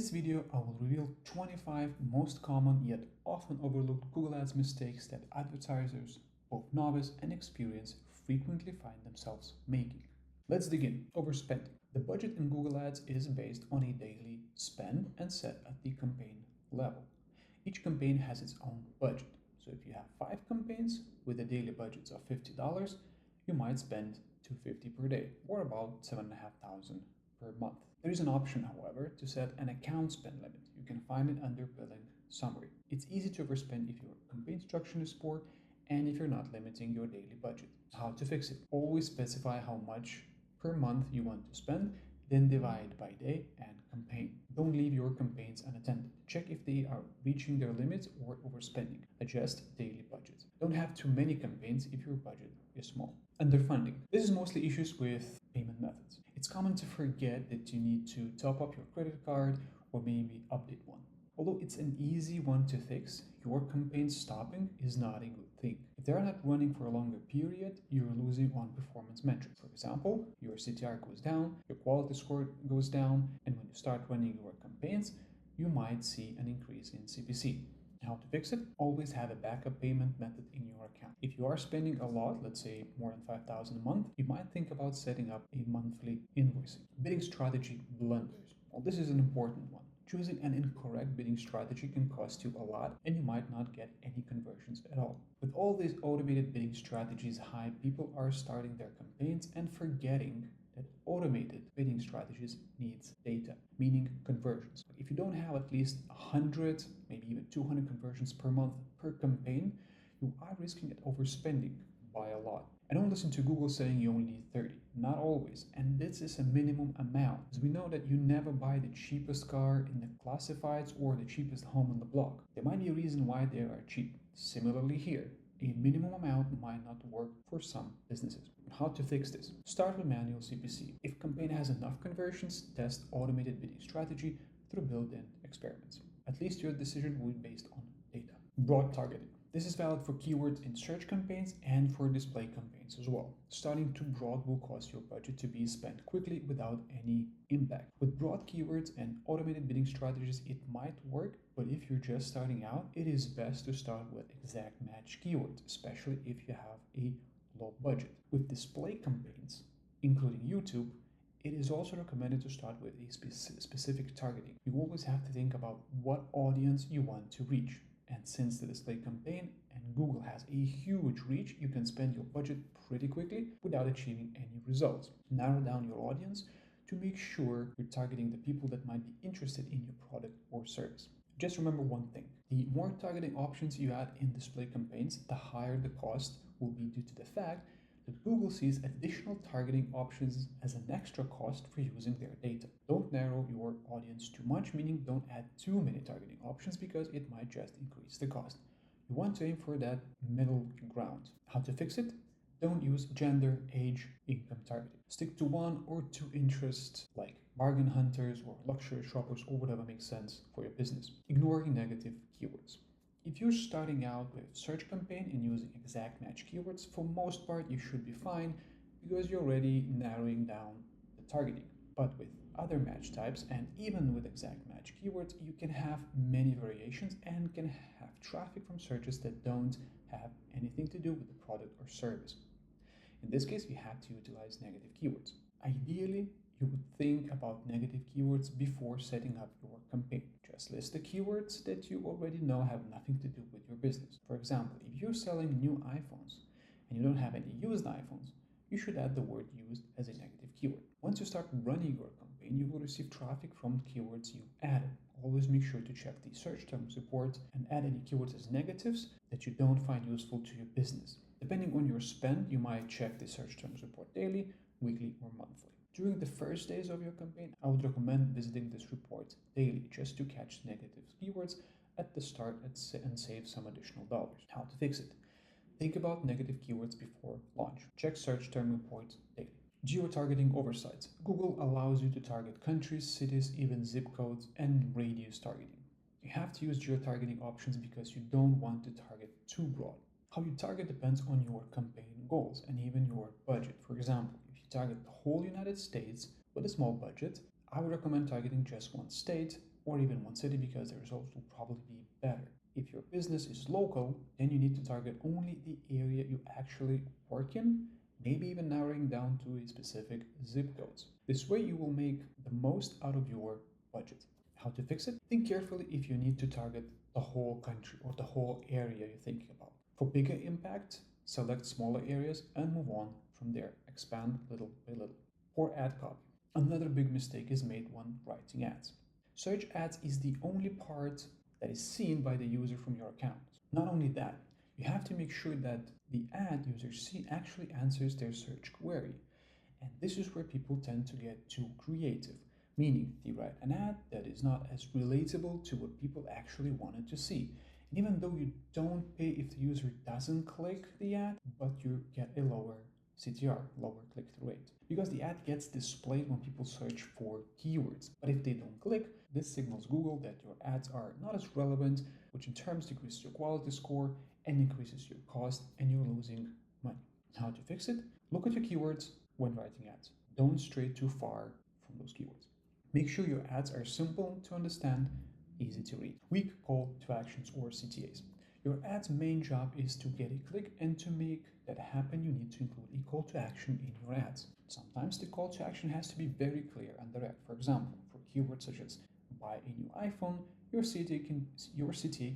this video, I will reveal 25 most common yet often overlooked Google Ads mistakes that advertisers, both novice and experienced, frequently find themselves making. Let's dig in. Overspending. The budget in Google Ads is based on a daily spend and set at the campaign level. Each campaign has its own budget. So if you have 5 campaigns with a daily budget of $50, you might spend $250 per day, or about $7,500 per month. There is an option, however, to set an account spend limit. You can find it under Billing Summary. It's easy to overspend if your campaign structure is poor and if you're not limiting your daily budget. How to fix it? Always specify how much per month you want to spend, then divide by day and campaign. Don't leave your campaigns unattended. Check if they are reaching their limits or overspending. Adjust daily budgets. Don't have too many campaigns if your budget is small. Underfunding. This is mostly issues with payment methods. It's common to forget that you need to top up your credit card or maybe update one. Although it's an easy one to fix, your campaign stopping is not a good thing. If they're not running for a longer period, you're losing on performance metrics. For example, your CTR goes down, your quality score goes down, and when you start running your campaigns, you might see an increase in CPC. How to fix it? Always have a backup payment method in your account. If you are spending a lot, let's say more than $5,000 a month, you might think about setting up a monthly invoicing. Bidding strategy blunders. Well, this is an important one. Choosing an incorrect bidding strategy can cost you a lot and you might not get any conversions at all. With all these automated bidding strategies hype, people are starting their campaigns and forgetting that automated bidding strategies needs data, meaning conversions. If you don't have at least 100, maybe even 200 conversions per month per campaign, you are risking at overspending by a lot. And don't listen to Google saying you only need 30. Not always. And this is a minimum amount. As we know that you never buy the cheapest car in the classifieds or the cheapest home on the block. There might be a reason why they are cheap. Similarly here, a minimum amount might not work for some businesses. How to fix this? Start with manual CPC. If campaign has enough conversions, test automated bidding strategy through built-in experiments. At least your decision will be based on data. Broad targeting. This is valid for keywords in search campaigns and for display campaigns as well. Starting too broad will cause your budget to be spent quickly without any impact. With broad keywords and automated bidding strategies, it might work, but if you're just starting out, it is best to start with exact match keywords, especially if you have a low budget. With display campaigns, including YouTube, it is also recommended to start with a specific targeting. You always have to think about what audience you want to reach. And since the display campaign and Google has a huge reach, you can spend your budget pretty quickly without achieving any results. Narrow down your audience to make sure you're targeting the people that might be interested in your product or service. Just remember one thing. The more targeting options you add in display campaigns, the higher the cost will be due to the fact that Google sees additional targeting options as an extra cost for using their data. Don't narrow your audience too much, meaning don't add too many targeting options because it might just increase the cost. You want to aim for that middle ground. How to fix it? Don't use gender, age, income targeting. Stick to 1 or 2 interests like bargain hunters or luxury shoppers or whatever makes sense for your business. Ignoring negative keywords. If you're starting out with search campaign and using exact match keywords, for most part you should be fine because you're already narrowing down the targeting. But with other match types and even with exact match keywords, you can have many variations and can have traffic from searches that don't have anything to do with the product or service. In this case, you have to utilize negative keywords. Ideally, you would think about negative keywords before setting up your campaign. Just list the keywords that you already know have nothing to do with your business. For example, if you're selling new iPhones and you don't have any used iPhones, you should add the word used as a negative keyword. Once you start running your campaign, you will receive traffic from keywords you added. Always make sure to check the search terms report and add any keywords as negatives that you don't find useful to your business. Depending on your spend, you might check the search terms report daily, weekly, or monthly. During the first days of your campaign, I would recommend visiting this report daily just to catch negative keywords at the start and save some additional dollars. How to fix it? Think about negative keywords before launch. Check search term reports daily. Geo-targeting oversights. Google allows you to target countries, cities, even zip codes, and radius targeting. You have to use geo-targeting options because you don't want to target too broad. How you target depends on your campaign goals and even your budget. For example, if you target the whole United States with a small budget, I would recommend targeting just one state or even one city because the results will probably be better. If your business is local, then you need to target only the area you actually work in, maybe even narrowing down to a specific zip codes. This way you will make the most out of your budget. How to fix it? Think carefully if you need to target the whole country or the whole area you're thinking about. For bigger impact, select smaller areas and move on from there. Expand little by little. Poor ad copy. Another big mistake is made when writing ads. Search ads is the only part that is seen by the user from your account. Not only that, you have to make sure that the ad users see actually answers their search query. And this is where people tend to get too creative, meaning they write an ad that is not as relatable to what people actually wanted to see. And even though you don't pay if the user doesn't click the ad, but you get a lower CTR, lower click-through rate. Because the ad gets displayed when people search for keywords. But if they don't click, this signals Google that your ads are not as relevant, which in turn decreases your quality score and increases your cost, and you're losing money. How to fix it? Look at your keywords when writing ads. Don't stray too far from those keywords. Make sure your ads are simple to understand, easy to read. Weak call to actions or CTAs. Your ad's main job is to get a click, and to make that happen, you need to include a call to action in your ads. Sometimes the call to action has to be very clear and direct. For example, for keywords such as buy a new iPhone, your CTA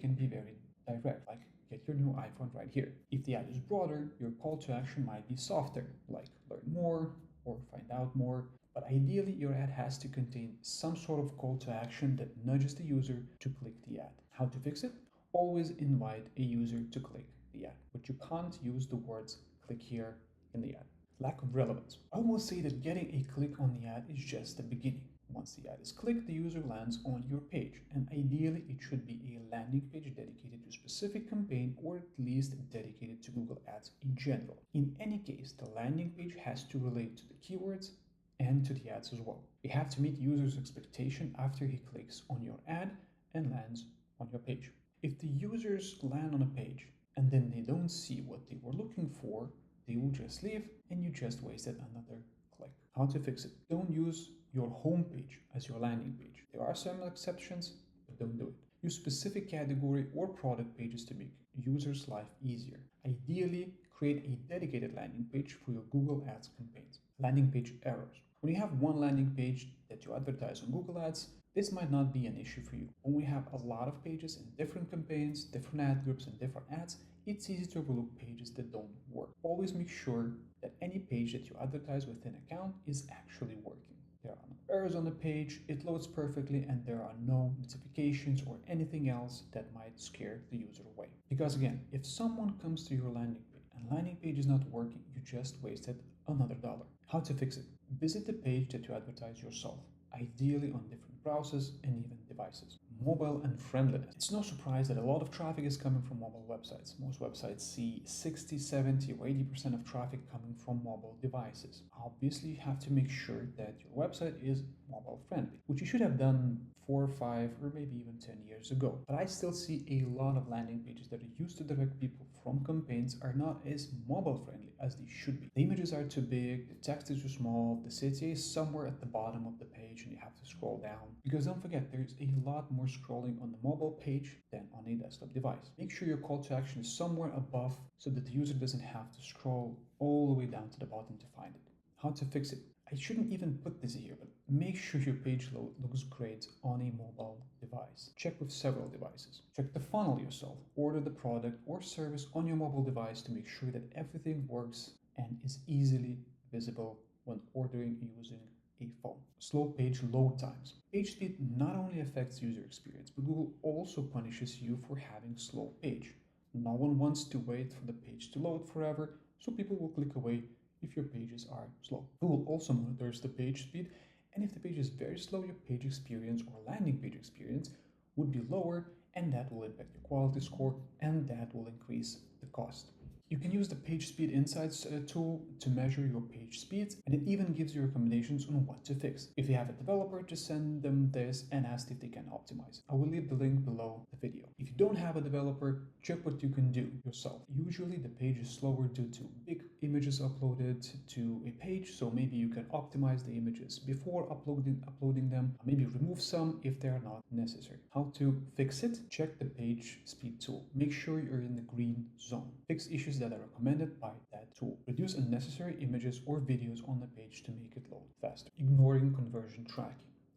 can be very direct, like get your new iPhone right here. If the ad is broader, your call to action might be softer, like learn more or find out more. But ideally, your ad has to contain some sort of call to action that nudges the user to click the ad. How to fix it? Always invite a user to click the ad, but you can't use the words click here in the ad. Lack of relevance. I will say that getting a click on the ad is just the beginning. Once the ad is clicked, the user lands on your page, and ideally it should be a landing page dedicated to a specific campaign, or at least dedicated to Google Ads in general. In any case, the landing page has to relate to the keywords and to the ads as well. You have to meet users' expectation after he clicks on your ad and lands on your page. If the users land on a page and then they don't see what they were looking for, they will just leave and you just wasted another click. How to fix it? Don't use your home page as your landing page. There are some exceptions, but don't do it. Use specific category or product pages to make users' life easier. Ideally, create a dedicated landing page for your Google Ads campaigns. Landing page errors. When you have one landing page that you advertise on Google Ads, this might not be an issue for you. When we have a lot of pages in different campaigns, different ad groups, and different ads, it's easy to overlook pages that don't work. Always make sure that any page that you advertise within an account is actually working. There are no errors on the page, it loads perfectly, and there are no notifications or anything else that might scare the user away. Because again, if someone comes to your landing page and landing page is not working, you just wasted another dollar. How to fix it? Visit the page that you advertise yourself, ideally on different browsers and even devices. Mobile unfriendliness. It's no surprise that a lot of traffic is coming from mobile websites. Most websites see 60, 70, or 80% of traffic coming from mobile devices. Obviously, you have to make sure that your website is mobile friendly, which you should have done 4, 5, or maybe even 10 years ago. But I still see a lot of landing pages that are used to direct people from campaigns are not as mobile friendly as they should be. The images are too big, the text is too small, the CTA is somewhere at the bottom of the page and you have to scroll down. Because don't forget, there's a lot more scrolling on the mobile page than on a desktop device. Make sure your call to action is somewhere above so that the user doesn't have to scroll all the way down to the bottom to find it. How to fix it? I shouldn't even put this here, but make sure your page load looks great on a mobile device. Check with several devices. Check the funnel yourself. Order the product or service on your mobile device to make sure that everything works and is easily visible when ordering using a phone. Slow page load times. Page speed not only affects user experience, but Google also punishes you for having slow page. No one wants to wait for the page to load forever, so people will click away if your pages are slow. Google also monitors the page speed, and if the page is very slow, your page experience or landing page experience would be lower, and that will impact your quality score, and that will increase the cost. You can use the Page Speed Insights tool to measure your page speeds, and it even gives you recommendations on what to fix. If you have a developer, just send them this and ask if they can optimize. I will leave the link below the video. If you don't have a developer, check what you can do yourself. Usually the page is slower due to big images uploaded to a page, so maybe you can optimize the images before uploading them, maybe remove some if they're not necessary. How to fix it? Check the Page Speed tool. Make sure you're in the green zone. Fix issues that are recommended by that tool. Reduce unnecessary images or videos on the page to make it load faster. Ignoring conversion tracking.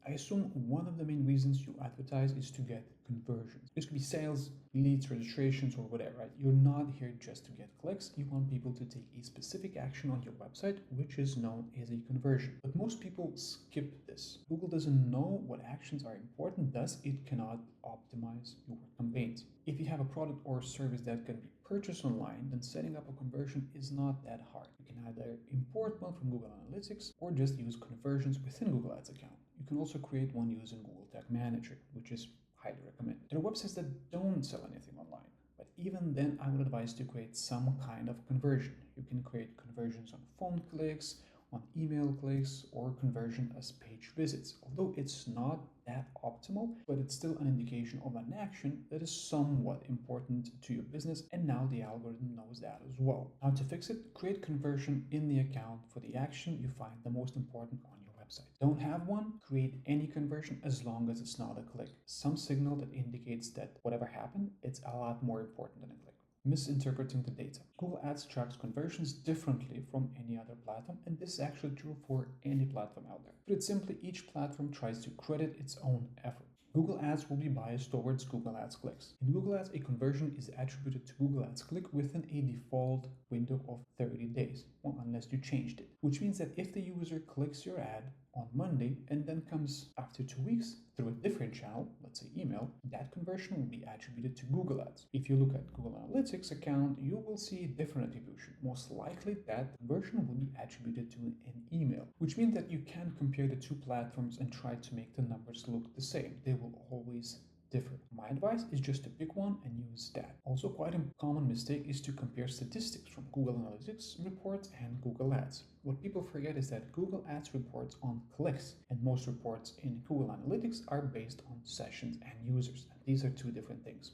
I assume one of the main reasons you advertise is to get conversions. This could be sales, leads, registrations, or whatever, right? You're not here just to get clicks. You want people to take a specific action on your website, which is known as a conversion. But most people skip this. Google doesn't know what actions are important, thus it cannot optimize your campaigns. If you have a product or service that can be purchased online, then setting up a conversion is not that hard. You can either import one from Google Analytics or just use conversions within Google Ads account. You can also create one using Google Tag Manager, which is highly recommended. There are websites that don't sell anything online, but even then I would advise to create some kind of conversion. You can create conversions on phone clicks, on email clicks, or conversion as page visits. Although it's not that optimal, but it's still an indication of an action that is somewhat important to your business, and now the algorithm knows that as well. How to fix it? Create conversion in the account for the action you find the most important on your website. Don't have one? Create any conversion as long as it's not a click. Some signal that indicates that whatever happened, it's a lot more important than a click. Misinterpreting the data. Google Ads tracks conversions differently from any other platform, and this is actually true for any platform out there. Put it simply, each platform tries to credit its own effort. Google Ads will be biased towards Google Ads clicks. In Google Ads, a conversion is attributed to Google Ads click within a default window of 30 days, well, unless you changed it. Which means that if the user clicks your ad on Monday and then comes after 2 weeks through a different channel, let's say email, that conversion will be attributed to Google Ads. If you look at Google Analytics account, you will see a different attribution. Most likely that conversion will be attributed to an email, which means that you can compare the two platforms and try to make the numbers look the same. They will always differ. My advice is just to pick one and use that. Also, quite a common mistake is to compare statistics from Google Analytics reports and Google Ads. What people forget is that Google Ads reports on clicks, and most reports in Google Analytics are based on sessions and users. And these are two different things.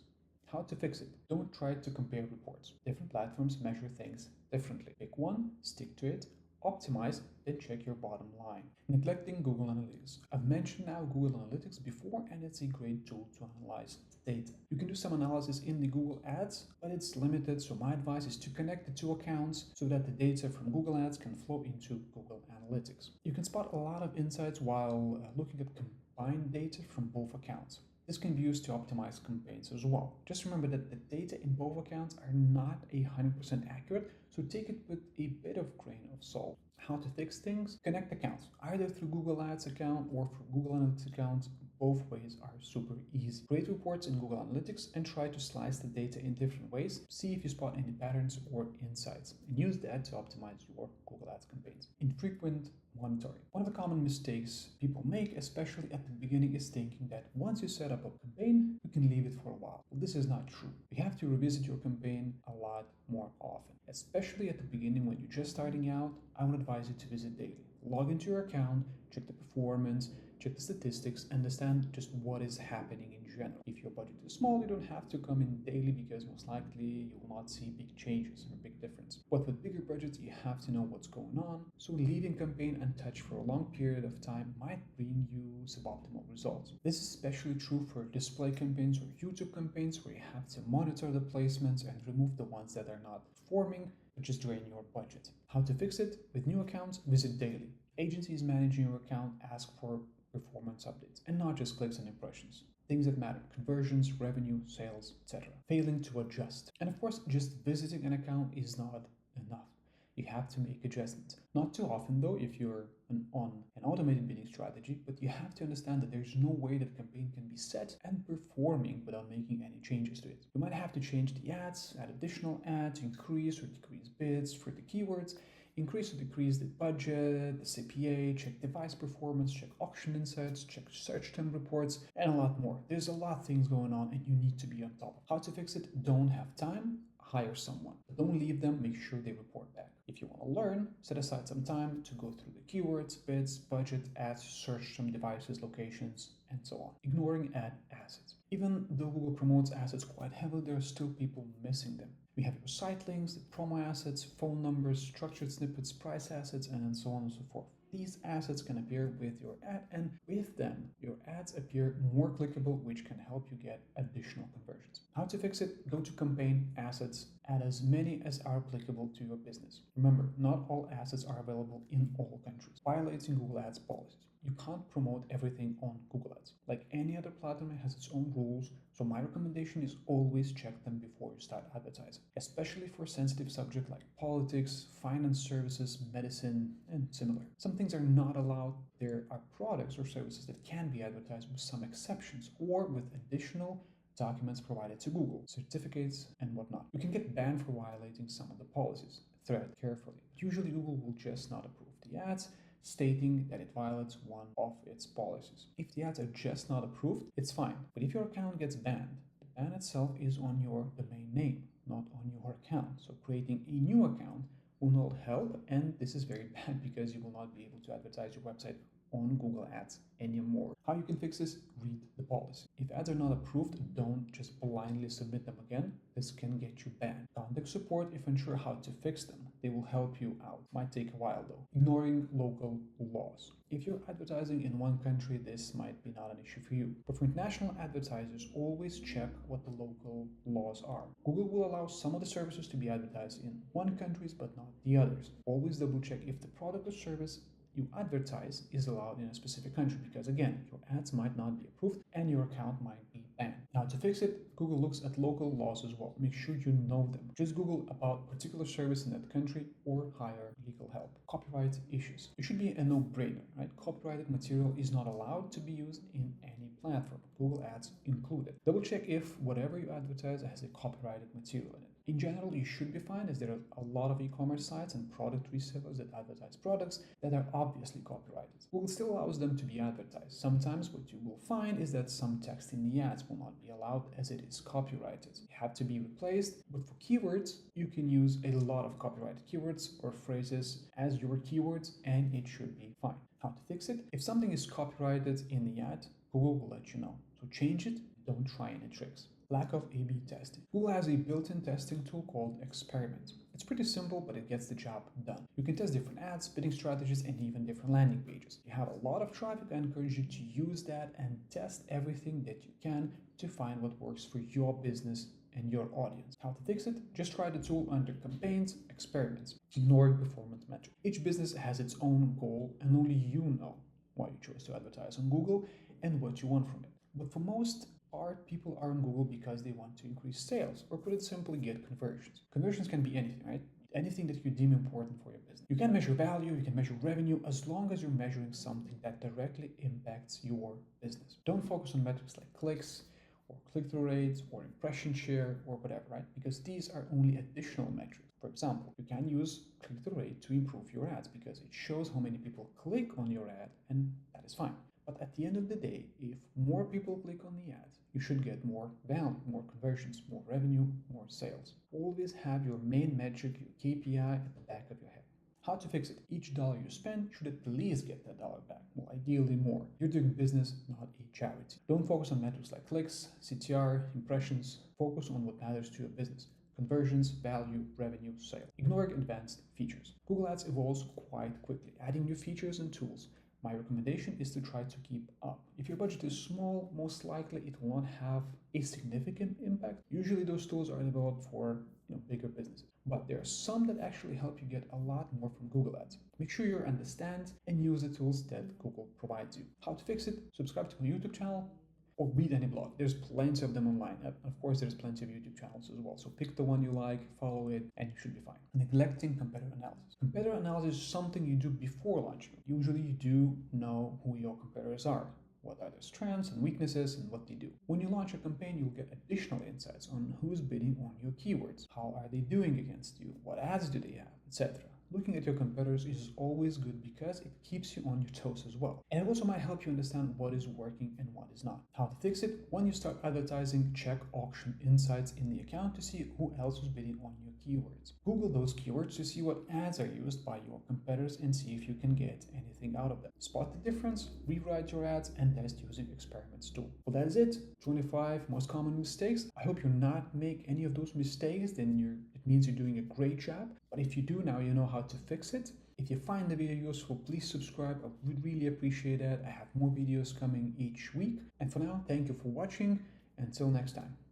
How to fix it? Don't try to compare reports. Different platforms measure things differently. Pick one, stick to it, optimize, then check your bottom line. Neglecting Google Analytics. I've mentioned now Google Analytics before, and it's a great tool to analyze data. You can do some analysis in the Google Ads, but it's limited, so my advice is to connect the two accounts so that the data from Google Ads can flow into Google Analytics. You can spot a lot of insights while looking at combined data from both accounts. This can be used to optimize campaigns as well. Just remember that the data in both accounts are not 100% accurate, so take it with a bit of grain of salt. How to fix things? Connect accounts, either through Google Ads account or through Google Analytics account. Both ways are super easy. Create reports in Google Analytics and try to slice the data in different ways. See if you spot any patterns or insights, and use that to optimize your Google Ads campaigns. Infrequent monitoring. One of the common mistakes people make, especially at the beginning, is thinking that once you set up a campaign, you can leave it for a while. Well, this is not true. You have to revisit your campaign a lot more often. Especially at the beginning when you're just starting out, I would advise you to visit daily. Log into your account, check the performance, check the statistics, understand just what is happening in general. If your budget is small, you don't have to come in daily because most likely you will not see big changes or big difference. But with bigger budgets, you have to know what's going on. So leaving campaign untouched for a long period of time might bring you suboptimal results. This is especially true for display campaigns or YouTube campaigns where you have to monitor the placements and remove the ones that are not performing, which is drain your budget. How to fix it? With new accounts, visit daily. Agencies managing your account ask for performance updates and not just clicks and impressions. Things that matter: conversions, revenue, sales, etc. Failing to adjust. And of course, just visiting an account is not enough. You have to make adjustments. Not too often though if you're on an automated bidding strategy, but you have to understand that there's no way that a campaign can be set and performing without making any changes to it. You might have to change the ads, add additional ads, increase or decrease bids for the keywords, increase or decrease the budget, the CPA, check device performance, check auction insights, check search term reports, and a lot more. There's a lot of things going on and you need to be on top. How to fix it? Don't have time? hire someone. But don't leave them, make sure they report back. If you want to learn, set aside some time to go through the keywords, bids, budget, ads, search some devices, locations, and so on. Ignoring ad assets. Even though Google promotes assets quite heavily, there are still people missing them. We have your site links, the promo assets, phone numbers, structured snippets, price assets, and so on and so forth. These assets can appear with your ad, and with them, your ads appear more clickable, which can help you get additional conversions. How to fix it? Go to Campaign, Assets, add as many as are applicable to your business. Remember, not all assets are available in all countries. Violating Google Ads policies. You can't promote everything on Google Ads. Like any other platform, it has its own rules, so my recommendation is always check them before you start advertising, especially for sensitive subjects like politics, finance services, medicine, and similar. Some things are not allowed. There are products or services that can be advertised with some exceptions or with additional documents provided to Google, certificates, and whatnot. You can get banned for violating some of the policies. Thread carefully. Usually Google will just not approve the ads, stating that it violates one of its policies. If the ads are just not approved, it's fine. But if your account gets banned, the ban itself is on your domain name, not on your account. So creating a new account will not help, and this is very bad because you will not be able to advertise your website on Google Ads anymore. How you can fix this? Read the policy. If ads are not approved, don't just blindly submit them again. This can get you banned. Contact support if unsure how to fix them. They will help you out. Might take a while though. Ignoring local laws. If you're advertising in one country, this might be not an issue for you. But for international advertisers, always check what the local laws are. Google will allow some of the services to be advertised in one country, but not the others. Always double check if the product or service you advertise is allowed in a specific country, because again, your ads might not be approved and your account might be banned. Now to fix it, Google looks at local laws as well. Make sure you know them. Just Google about particular service in that country or hire legal help. Copyright issues. It should be a no-brainer, right? Copyrighted material is not allowed to be used in any platform, Google Ads included. Double check if whatever you advertise has a copyrighted material in it. In general, you should be fine, as there are a lot of e-commerce sites and product resellers that advertise products that are obviously copyrighted. Google still allows them to be advertised. Sometimes what you will find is that some text in the ads will not be allowed as it is copyrighted. It have to be replaced, but for keywords, you can use a lot of copyrighted keywords or phrases as your keywords and it should be fine. How to fix it? If something is copyrighted in the ad, Google will let you know. So change it, don't try any tricks. Lack of A/B testing. Google has a built-in testing tool called Experiment. It's pretty simple, but it gets the job done. You can test different ads, bidding strategies, and even different landing pages. If you have a lot of traffic, I encourage you to use that and test everything that you can to find what works for your business and your audience. How to fix it? Just try the tool under Campaigns, Experiments. Ignore performance metrics. Each business has its own goal, and only you know why you chose to advertise on Google and what you want from it. But for most part, people are on Google because they want to increase sales, or put it simply, get conversions. Conversions can be anything, right? Anything that you deem important for your business. You can measure value, you can measure revenue, as long as you're measuring something that directly impacts your business. Don't focus on metrics like clicks, or click-through rates, or impression share, or whatever, right? Because these are only additional metrics. For example, you can use click-through rate to improve your ads because it shows how many people click on your ad, and that is fine. But at the end of the day, if more people click on the ad, you should get more value, more conversions, more revenue, more sales. Always have your main metric, your KPI, at the back of your head. How to fix it? Each dollar you spend should at least get that dollar back. Well, ideally more. You're doing business, not a charity. Don't focus on metrics like clicks, CTR, impressions. Focus on what matters to your business. Conversions, value, revenue, sale. Ignoring advanced features. Google Ads evolves quite quickly, adding new features and tools. My recommendation is to try to keep up. If your budget is small, most likely it will not have a significant impact. Usually those tools are developed for bigger businesses. But there are some that actually help you get a lot more from Google Ads. Make sure you understand and use the tools that Google provides you. How to fix it? Subscribe to my YouTube channel or read any blog. There's plenty of them online. Of course, there's plenty of YouTube channels as well. So pick the one you like, follow it, and you should be fine. Neglecting competitor analysis. Competitor analysis is something you do before launching. Usually you do know who your competitors are, what are their strengths and weaknesses, and what they do. When you launch a campaign, you'll get additional insights on who's bidding on your keywords. How are they doing against you? What ads do they have, etc. looking at your competitors is always good because it keeps you on your toes as well. And it also might help you understand what is working and what is not. How to fix it: when you start advertising, check auction insights in the account to see who else is bidding on your keywords. Google those keywords to see what ads are used by your competitors and see if you can get anything out of them. Spot the difference, rewrite your ads, and test using experiments too. Well, that is it. 25 most common mistakes. I hope you not make any of those mistakes, then it means you're doing a great job. But if you do, now you know how to fix it. If you find the video useful, please subscribe. I would really appreciate that. I have more videos coming each week. And for now, thank you for watching. Until next time.